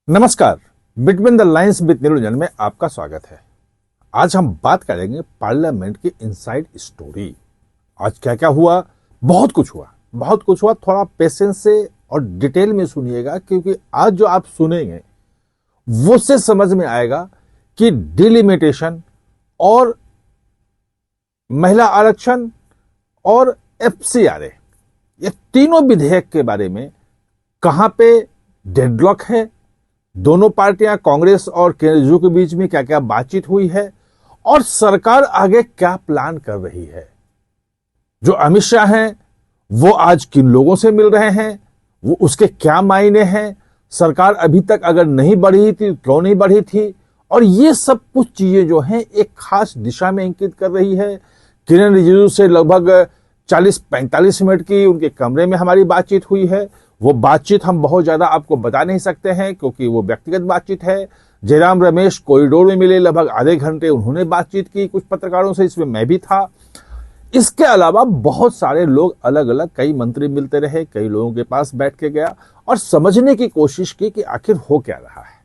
नमस्कार। Between the lines with नीरजन में आपका स्वागत है। आज हम बात करेंगे पार्लियामेंट की इनसाइड स्टोरी। आज क्या क्या हुआ? बहुत कुछ हुआ। थोड़ा पेशेंस से और डिटेल में सुनिएगा, क्योंकि आज जो आप सुनेंगे वो से समझ में आएगा कि डिलिमिटेशन और महिला आरक्षण और एफसीआरए, ये तीनों विधेयक के बारे में कहां पे डेडलॉक है, दोनों पार्टियां कांग्रेस और केजरीवाल के बीच में क्या क्या बातचीत हुई है और सरकार आगे क्या प्लान कर रही है। जो अमित शाह हैं वो आज किन लोगों से मिल रहे हैं, वो उसके क्या मायने हैं, सरकार अभी तक अगर नहीं बढ़ी थी क्यों नहीं बढ़ी थी, और ये सब कुछ चीजें जो हैं एक खास दिशा में इंगित कर रही है। किरण रिजिजू से लगभग 40-45 मिनट की उनके कमरे में हमारी बातचीत हुई है। वो बातचीत हम बहुत ज्यादा आपको बता नहीं सकते हैं क्योंकि वो व्यक्तिगत बातचीत है। जयराम रमेश कॉरिडोर में मिले, लगभग आधे घंटे उन्होंने बातचीत की कुछ पत्रकारों से, इसमें मैं भी था। इसके अलावा बहुत सारे लोग अलग अलग, कई मंत्री मिलते रहे, कई लोगों के पास बैठ के गया और समझने की कोशिश की कि आखिर हो क्या रहा है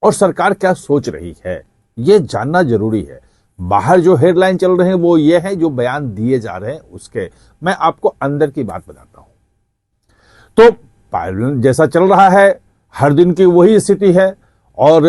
और सरकार क्या सोच रही है। यह जानना जरूरी है। बाहर जो हेडलाइन चल रहे हैं वो ये है, जो बयान दिए जा रहे हैं उसके मैं आपको अंदर की बात बताता हूं। तो पार्लियामेंट जैसा चल रहा है, हर दिन की वही स्थिति है और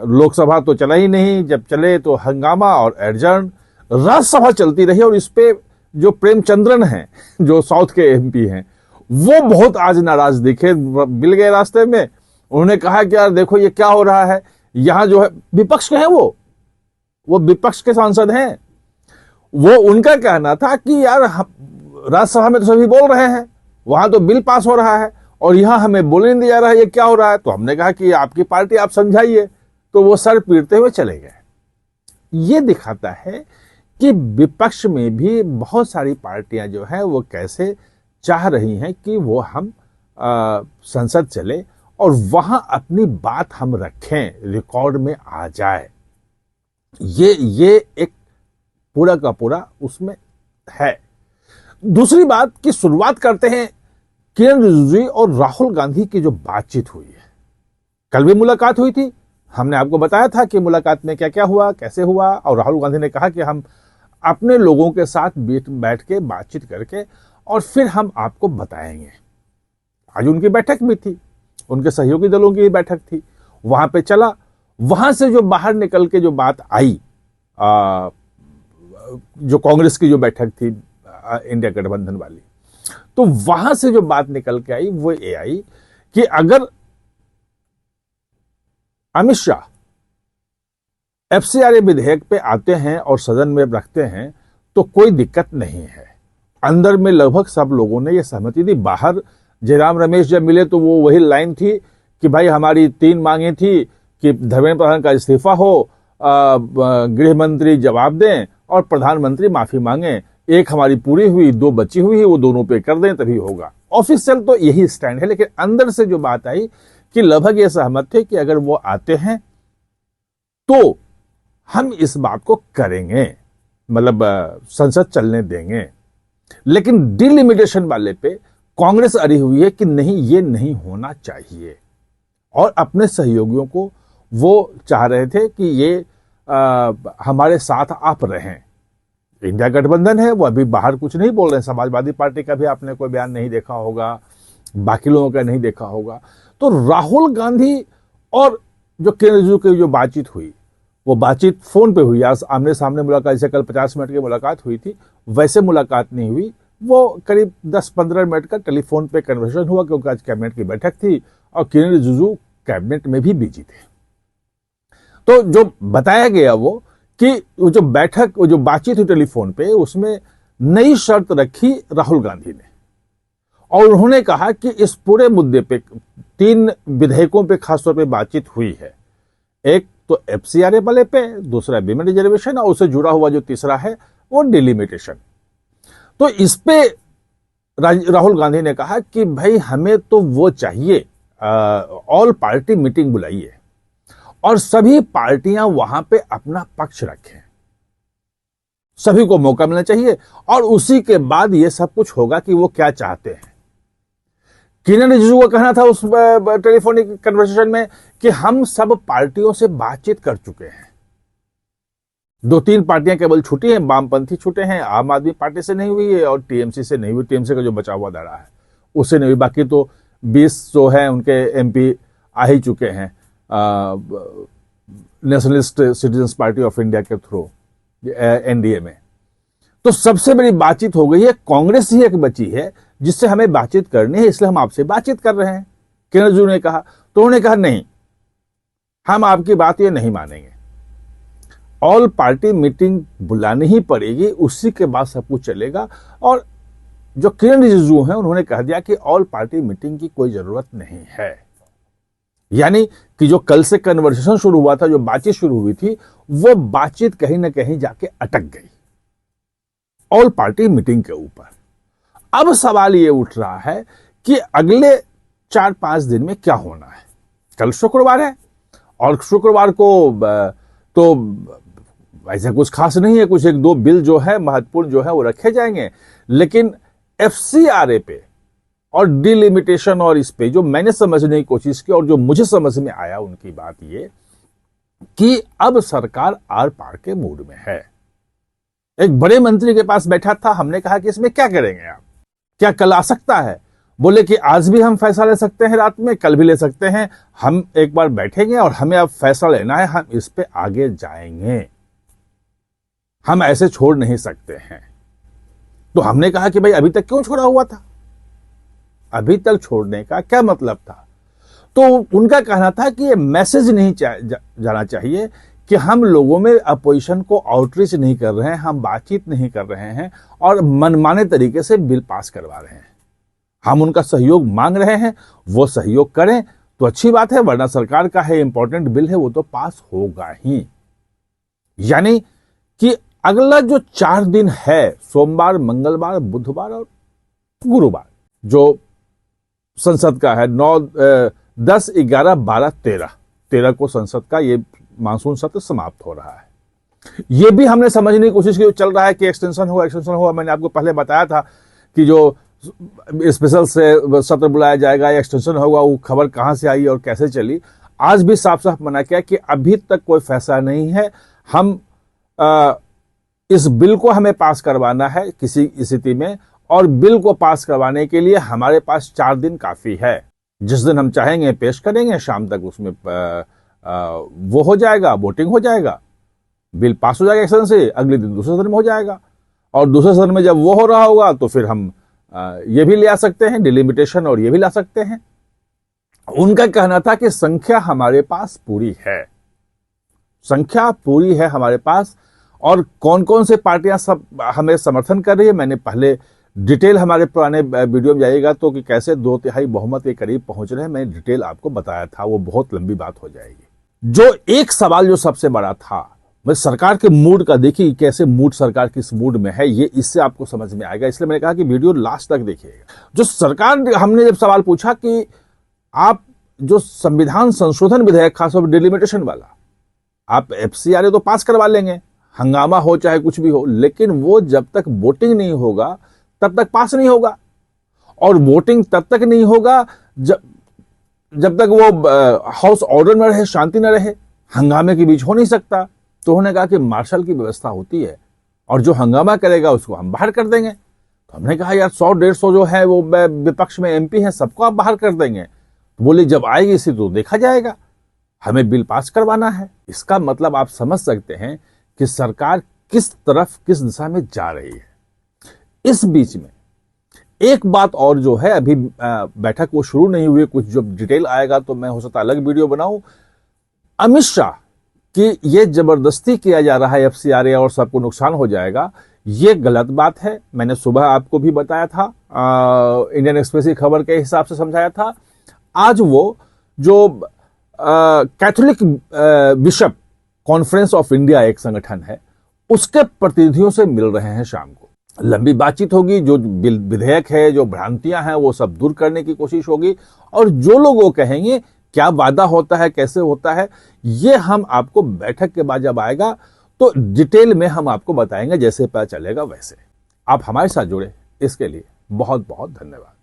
लोकसभा तो चला ही नहीं, जब चले तो हंगामा और एडजर्न। राज्यसभा चलती रही और इस पे जो प्रेमचंद्रन हैं, जो साउथ के एमपी हैं, वो बहुत आज नाराज दिखे, मिल गए रास्ते में। उन्होंने कहा कि यार देखो ये क्या हो रहा है, यहां जो है विपक्ष के हैं, वो विपक्ष के सांसद हैं। वो उनका कहना था कि यार राज्यसभा में तो सभी बोल रहे हैं, वहां तो बिल पास हो रहा है और यहां हमें बोलने नहीं दिया जा रहा है, ये क्या हो रहा है। तो हमने कहा कि आपकी पार्टी, आप समझाइए। तो वो सर पीटते हुए चले गए। ये दिखाता है कि विपक्ष में भी बहुत सारी पार्टियां जो है वो कैसे चाह रही हैं कि वो हम संसद चले और वहां अपनी बात हम रखें, रिकॉर्ड में आ जाए। ये एक पूरा का पूरा उसमें है। दूसरी बात की शुरुआत करते हैं किरण रिजिजू और राहुल गांधी की जो बातचीत हुई है। कल भी मुलाकात हुई थी, हमने आपको बताया था कि मुलाकात में क्या क्या हुआ, कैसे हुआ, और राहुल गांधी ने कहा कि हम अपने लोगों के साथ बैठ के बातचीत करके और फिर हम आपको बताएंगे। आज उनकी बैठक भी थी, उनके सहयोगी दलों की बैठक थी, वहां पे चला। वहां से जो बाहर निकल के जो बात आई, जो कांग्रेस की जो बैठक थी इंडिया गठबंधन वाली, तो वहां से जो बात निकल के आई वो ये आई कि अगर अमित शाह एफसीआरए विधेयक पे आते हैं और सदन में रखते हैं तो कोई दिक्कत नहीं है। अंदर में लगभग सब लोगों ने यह सहमति दी। बाहर जयराम रमेश जब मिले तो वो वही लाइन थी कि भाई हमारी 3 मांगे थी कि धर्मेंद्र प्रधान का इस्तीफा हो, गृह मंत्री जवाब दें और प्रधानमंत्री माफी मांगे। एक हमारी पूरी हुई, 2 बची हुई है, वो दोनों पे कर दें तभी होगा। ऑफिशियल तो यही स्टैंड है, लेकिन अंदर से जो बात आई कि लगभग ये सहमत थे कि अगर वो आते हैं तो हम इस बात को करेंगे, मतलब संसद चलने देंगे। लेकिन डिलिमिटेशन वाले पे कांग्रेस अड़ी हुई है कि नहीं, ये नहीं होना चाहिए, और अपने सहयोगियों को वो चाह रहे थे कि ये हमारे साथ आप रहें। इंडिया गठबंधन है, वो अभी बाहर कुछ नहीं बोल रहे हैं। समाजवादी पार्टी का भी आपने कोई बयान नहीं देखा होगा, बाकी लोगों का नहीं देखा होगा। तो राहुल गांधी और जो किरण रिजिजू की जो बातचीत हुई, वो बातचीत फोन पे हुई। आज आमने सामने मुलाकात, जैसे कल 50 मिनट की मुलाकात हुई थी, वैसे मुलाकात नहीं हुई। वो करीब 10-15 मिनट का टेलीफोन पे कन्वर्सेशन हुआ, क्योंकि आज कैबिनेट की बैठक थी और किरण रिजिजू कैबिनेट में भी बिजी थे। तो जो बताया गया वो कि वो जो बैठक, वो जो बातचीत हुई टेलीफोन पे, उसमें नई शर्त रखी राहुल गांधी ने, और उन्होंने कहा कि इस पूरे मुद्दे पे 3 विधेयकों पे खासतौर पे बातचीत हुई है। एक तो एफसीआरए वाले पे, दूसरा विमेन रिजर्वेशन, और उससे जुड़ा हुआ जो तीसरा है वो डिलिमिटेशन। तो इस पे राहुल गांधी ने कहा कि भाई हमें तो वो चाहिए, ऑल पार्टी मीटिंग बुलाइए और सभी पार्टियां वहां पे अपना पक्ष रखें, सभी को मौका मिलना चाहिए, और उसी के बाद ये सब कुछ होगा कि वो क्या चाहते हैं। किरण रिजिजू का कहना था उस टेलीफोनिक कन्वर्सेशन में कि हम सब पार्टियों से बातचीत कर चुके हैं। 2-3 पार्टियां केवल छूटी हैं, वामपंथी छूटे हैं, आम आदमी पार्टी से नहीं हुई है और टीएमसी से नहीं हुई, टीएमसी का जो बचा हुआ धड़ा है उससे नहीं हुई। बाकी तो 20 जो है उनके एमपी आ ही चुके हैं nationalist citizens party of India के थ्रू एनडीए में। तो सबसे बड़ी बातचीत हो गई है, कांग्रेस ही एक बची है जिससे हमें बातचीत करनी है, इसलिए हम आपसे बातचीत कर रहे हैं, किरण रिजिजू ने कहा। तो उन्होंने कहा नहीं, हम आपकी बात ये नहीं मानेंगे, ऑल पार्टी मीटिंग बुलानी ही पड़ेगी, उसी के बाद सब कुछ चलेगा। और जो किरण रिजिजू हैं उन्होंने कह दिया कि ऑल पार्टी मीटिंग की कोई जरूरत नहीं है। यानी कि जो कल से कन्वर्सेशन शुरू हुआ था, जो बातचीत शुरू हुई थी, वो बातचीत कहीं ना कहीं जाके अटक गई ऑल पार्टी मीटिंग के ऊपर। अब सवाल ये उठ रहा है कि अगले 4-5 दिन में क्या होना है। कल शुक्रवार है और शुक्रवार को तो ऐसा कुछ खास नहीं है, कुछ 1-2 बिल जो है महत्वपूर्ण जो है वो रखे जाएंगे, लेकिन एफसीआरए पे और डिलिमिटेशन और इस पे जो मैंने समझने की कोशिश की और जो मुझे समझ में आया उनकी बात ये कि अब सरकार आर पार के मूड में है। एक बड़े मंत्री के पास बैठा था, हमने कहा कि इसमें क्या करेंगे आप, क्या कल आ सकता है? बोले कि आज भी हम फैसला ले सकते हैं, रात में कल भी ले सकते हैं, हम एक बार बैठेंगे और हमें अब फैसला लेना है, हम इस पे आगे जाएंगे, हम ऐसे छोड़ नहीं सकते हैं। तो हमने कहा कि भाई अभी तक क्यों छोड़ा हुआ था, अभी तक छोड़ने का क्या मतलब था? तो उनका कहना था कि ये मैसेज नहीं जाना चाहिए कि हम लोगों में अपोजिशन को आउटरीच नहीं कर रहे हैं, हम बातचीत नहीं कर रहे हैं और मनमाने तरीके से बिल पास करवा रहे हैं। हम उनका सहयोग मांग रहे हैं, वो सहयोग करें तो अच्छी बात है, वरना सरकार का है इंपॉर्टेंट बिल है वो तो पास होगा ही। यानी कि अगला जो 4 दिन है, सोमवार, मंगलवार, बुधवार और गुरुवार, जो संसद का है, 9, 10, 11, 12, 13 को संसद का ये मानसून सत्र समाप्त हो रहा है। ये भी हमने समझने की कोशिश की, चल रहा है कि एक्सटेंशन होगा। मैंने आपको पहले बताया था कि जो स्पेशल से सत्र बुलाया जाएगा या एक्सटेंशन होगा, वो खबर कहां से आई और कैसे चली। आज भी साफ साफ मना किया कि अभी तक कोई फैसला नहीं है, हम इस बिल को हमें पास करवाना है किसी स्थिति में, और बिल को पास करवाने के लिए हमारे पास 4 दिन काफी है। जिस दिन हम चाहेंगे पेश करेंगे, शाम तक उसमें वो हो जाएगा, वोटिंग हो जाएगा, बिल पास हो जाएगा एक सदन से, अगले दिन दूसरे सदन में हो जाएगा, और दूसरे सदन में जब वो हो रहा होगा तो फिर हम ये भी ले आ सकते हैं डिलिमिटेशन, और ये भी ला सकते हैं। उनका कहना था कि संख्या हमारे पास पूरी है, संख्या पूरी है हमारे पास, और कौन कौन से पार्टियां सब हमें समर्थन कर रही है, मैंने पहले डिटेल हमारे पुराने वीडियो में जाइएगा तो कि कैसे 2/3 बहुमत के करीब पहुंच रहे हैं, मैंने डिटेल आपको बताया था, वो बहुत लंबी बात हो जाएगी। जो एक सवाल जो सबसे बड़ा था, मैं सरकार के मूड का देखिए, कैसे मूड सरकार किस मूड में है, ये इससे आपको समझ में आएगा, इसलिए मैंने कहा कि वीडियो लास्ट तक देखिएगा। जो सरकार, हमने जब सवाल पूछा कि आप जो संविधान संशोधन विधेयक, खासतौर पर डिलिमिटेशन वाला, आप एफसीआरए तो पास करवा लेंगे, हंगामा हो चाहे कुछ भी हो, लेकिन वो जब तक वोटिंग नहीं होगा तब तक पास नहीं होगा, और वोटिंग तब तक नहीं होगा जब तक वो हाउस ऑर्डर में रहे, शांति न रहे, हंगामे के बीच हो नहीं सकता। तो उन्होंने कहा कि मार्शल की व्यवस्था होती है और जो हंगामा करेगा उसको हम बाहर कर देंगे। तो हमने कहा यार 100-150 जो है वो विपक्ष में एमपी हैं, सबको आप बाहर कर देंगे? तो बोले जब आएगी इसी तो देखा जाएगा, हमें बिल पास करवाना है। इसका मतलब आप समझ सकते हैं कि सरकार किस तरफ, किस दिशा में जा रही है। इस बीच में एक बात और जो है, अभी बैठक वो शुरू नहीं हुई, कुछ जब डिटेल आएगा तो मैं हो सकता अलग वीडियो बनाऊं। अमित शाह कि ये जबरदस्ती किया जा रहा है एफसीआरए और सबको नुकसान हो जाएगा, ये गलत बात है। मैंने सुबह आपको भी बताया था, इंडियन एक्सप्रेस की खबर के हिसाब से समझाया था। आज वो जो Catholic bishop conference of India एक संगठन है, उसके प्रतिनिधियों से मिल रहे हैं शाम को। लंबी बातचीत होगी, जो विधेयक है, जो भ्रांतियां हैं वो सब दूर करने की कोशिश होगी, और जो लोग वो कहेंगे क्या वादा होता है, कैसे होता है, ये हम आपको बैठक के बाद जब आएगा तो डिटेल में हम आपको बताएंगे, जैसे पता चलेगा वैसे। आप हमारे साथ जुड़े, इसके लिए बहुत बहुत धन्यवाद।